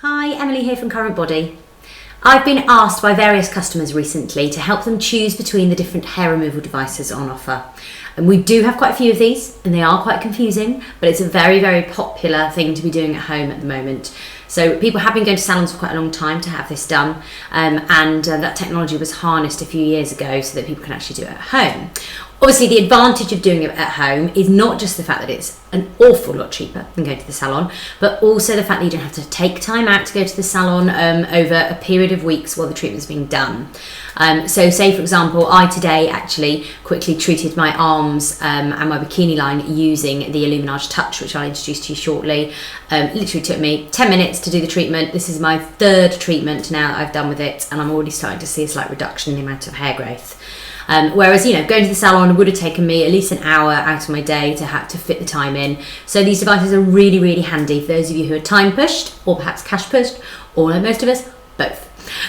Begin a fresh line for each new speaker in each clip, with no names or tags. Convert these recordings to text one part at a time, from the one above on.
Hi, Emily here from CURRENTBODY. I've been asked by various customers recently to help them choose between the different hair removal devices on offer. And we do have quite a few of these, and they are quite confusing, but it's a very, very popular thing to be doing at home at the moment. So people have been going to salons for quite a long time to have this done, and that technology was harnessed a few years ago so that people can actually do it at home. Obviously, the advantage of doing it at home is not just the fact that it's an awful lot cheaper than going to the salon, but also the fact that you don't have to take time out to go to the salon over a period of weeks while the treatment's being done. So say, for example, I today actually quickly treated my arms and my bikini line using the Iluminage Touch, which I'll introduce to you shortly. Literally took me 10 minutes to do the treatment. This is my third treatment now that I've done with it, and I'm already starting to see a slight reduction in the amount of hair growth. Whereas, going to the salon would have taken me at least an hour out of my day to fit the time in. So these devices are really, really handy for those of you who are time pushed or perhaps cash pushed, or like most of us, both.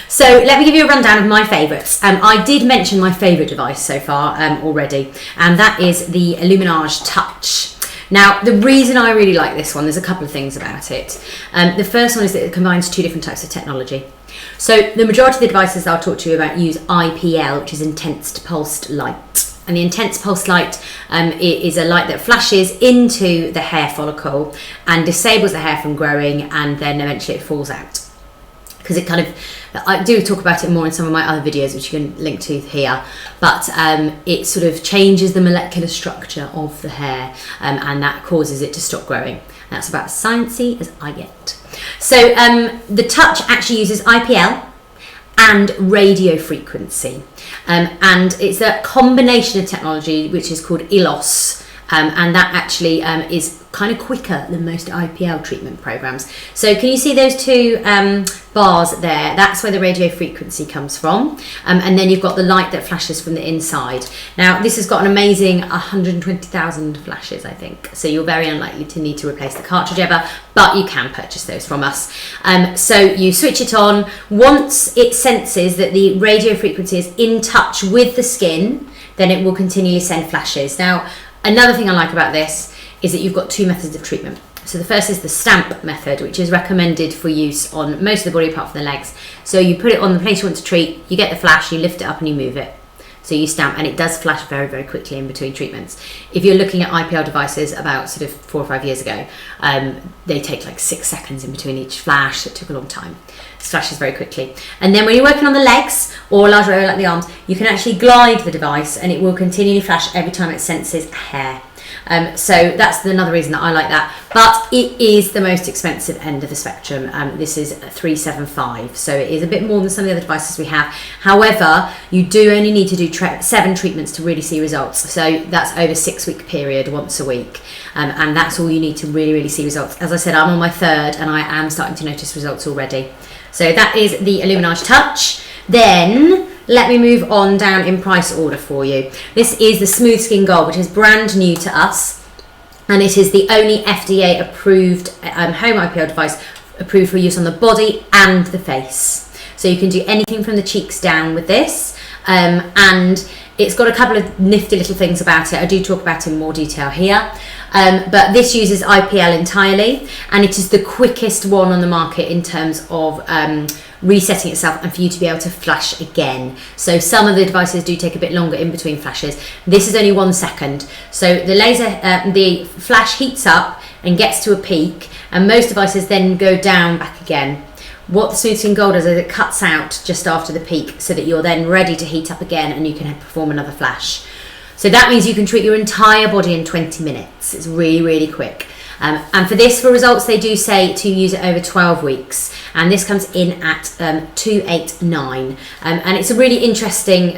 So let me give you a rundown of my favourites. I did mention my favourite device so far already, and that is the Iluminage Touch. Now, the reason I really like this one, there's a couple of things about it. The first one is that it combines two different types of technology. So the majority of the devices I'll talk to you about use IPL, which is intense pulsed light. And the intense pulsed light is a light that flashes into the hair follicle and disables the hair from growing, and then eventually it falls out. Because I do talk about it more in some of my other videos, which you can link to here, but it sort of changes the molecular structure of the hair, and that causes it to stop growing. That's about as sciencey as I get. So the Touch actually uses IPL and radio frequency, and it's a combination of technology which is called ILOS, and that actually is kind of quicker than most IPL treatment programs. So can you see those two bars there? That's where the radio frequency comes from, and then you've got the light that flashes from the inside. Now this has got an amazing 120,000 flashes, I think, so you're very unlikely to need to replace the cartridge ever, but you can purchase those from us. So you switch it on. Once it senses that the radio frequency is in touch with the skin, then it will continually send flashes. Now, another thing I like about this is that you've got two methods of treatment. So the first is the stamp method, which is recommended for use on most of the body apart from the legs. So you put it on the place you want to treat, you get the flash, you lift it up and you move it. So you stamp, and it does flash very, very quickly in between treatments. If you're looking at IPL devices about sort of 4 or 5 years ago, they take like 6 seconds in between each flash. It took a long time. It flashes very quickly. And then when you're working on the legs or a larger area like the arms, you can actually glide the device and it will continually flash every time it senses hair. So that's another reason that I like that, but it is the most expensive end of the spectrum. This is $375, so it is a bit more than some of the other devices we have. However, you do only need to do 7 treatments to really see results, so that's over a 6-week period, once a week, and that's all you need to really, really see results. As I said, I'm on my 3rd and I am starting to notice results already. So that is the Iluminage Touch. Then let me move on down in price order for you. This is the Smoothskin Gold, which is brand new to us, and it is the only FDA approved home IPL device approved for use on the body and the face. So you can do anything from the cheeks down with this, and it's got a couple of nifty little things about it. I do talk about it in more detail here, but this uses IPL entirely, and it is the quickest one on the market in terms of resetting itself and for you to be able to flash again. So some of the devices do take a bit longer in between flashes. This is only 1 second. So the laser, the flash heats up and gets to a peak, and most devices then go down back again. What the Smoothskin Gold does is it cuts out just after the peak so that you're then ready to heat up again and you can perform another flash. So that means you can treat your entire body in 20 minutes. It's really, really quick. And for this, for results, they do say to use it over 12 weeks. And this comes in at $289. And it's a really interesting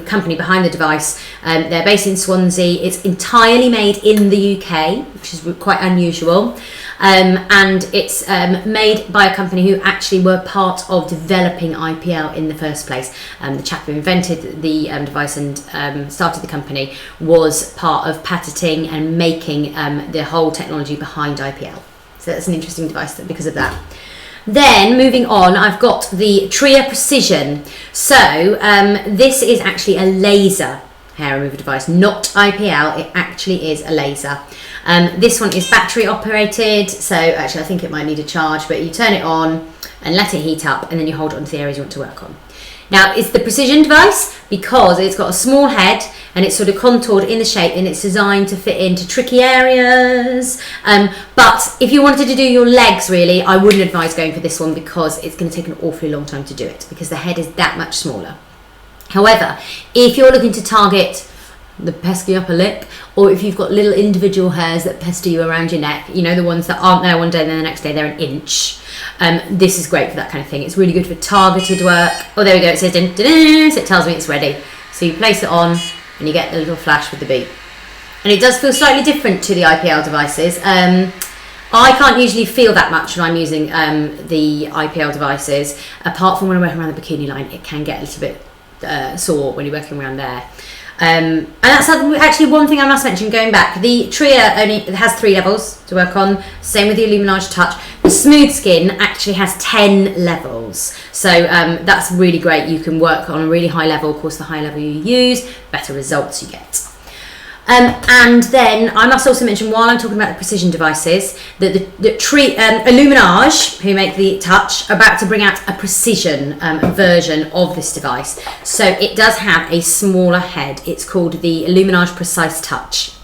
company behind the device. They're based in Swansea. It's entirely made in the UK, which is quite unusual. And it's made by a company who actually were part of developing IPL in the first place. The chap who invented the device and started the company was part of patenting and making the whole technology behind IPL. So that's an interesting device because of that. Then moving on, I've got the Tria Precision. So this is actually a laser hair removal device, not IPL. It actually is a laser. This one is battery operated, so actually I think it might need a charge, but you turn it on and let it heat up, and then you hold it onto the areas you want to work on. Now, it's the Precision device because it's got a small head and it's sort of contoured in the shape, and it's designed to fit into tricky areas. But if you wanted to do your legs, really, I wouldn't advise going for this one because it's going to take an awfully long time to do it because the head is that much smaller. However, if you're looking to target the pesky upper lip, or if you've got little individual hairs that pester you around your neck, you know, the ones that aren't there one day and then the next day they're an inch, this is great for that kind of thing. It's really good for targeted work. Oh, there we go, it says din, din, din, so it tells me it's ready. So you place it on and you get the little flash with the beep, and it does feel slightly different to the IPL devices. I can't usually feel that much when I'm using the IPL devices, apart from when I'm working around the bikini line. It can get a little bit sore when you're working around there. And that's actually one thing I must mention going back. The Tria only has 3 levels to work on, same with the Iluminage Touch. The Smoothskin actually has 10 levels, so that's really great. You can work on a really high level. Of course, the higher level you use, better results you get. And then I must also mention, while I'm talking about the Precision devices, that the Iluminage, who make the Touch, are about to bring out a Precision version of this device. So it does have a smaller head. It's called the Iluminage Precise Touch.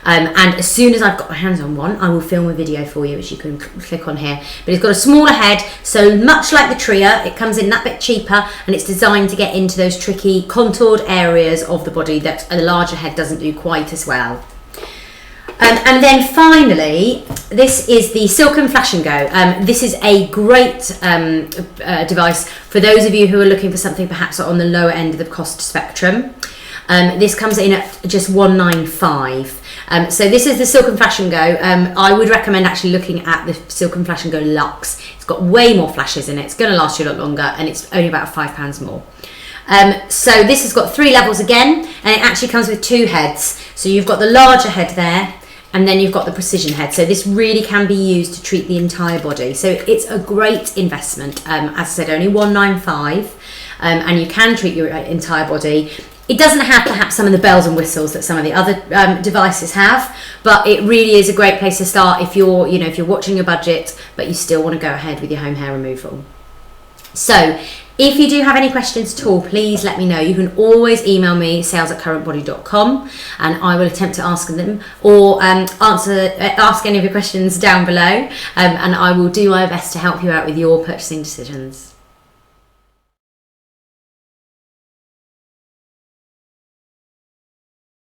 And as soon as I've got my hands on one, I will film a video for you, which you can click on here. But it's got a smaller head, so much like the Tria, it comes in that bit cheaper, and it's designed to get into those tricky contoured areas of the body that a larger head doesn't do quite as well. And then finally, this is the Silken Flash and Go. This is a great device for those of you who are looking for something perhaps on the lower end of the cost spectrum. This comes in at just $195. So this is the Silken Flash and Go. I would recommend actually looking at the Silken Flash and Go Luxe. It's got way more flashes in it. It's going to last you a lot longer, and it's only about £5 more. So this has got 3 levels again, and it actually comes with 2 heads. So you've got the larger head there, and then you've got the Precision head. So this really can be used to treat the entire body. So it's a great investment. As I said, only $195, and you can treat your entire body. It doesn't have perhaps some of the bells and whistles that some of the other devices have, but it really is a great place to start if you're, if you're watching your budget, but you still want to go ahead with your home hair removal. So if you do have any questions at all, please let me know. You can always email me, sales@currentbody.com, and I will attempt to ask them, or ask any of your questions down below, and I will do my best to help you out with your purchasing decisions.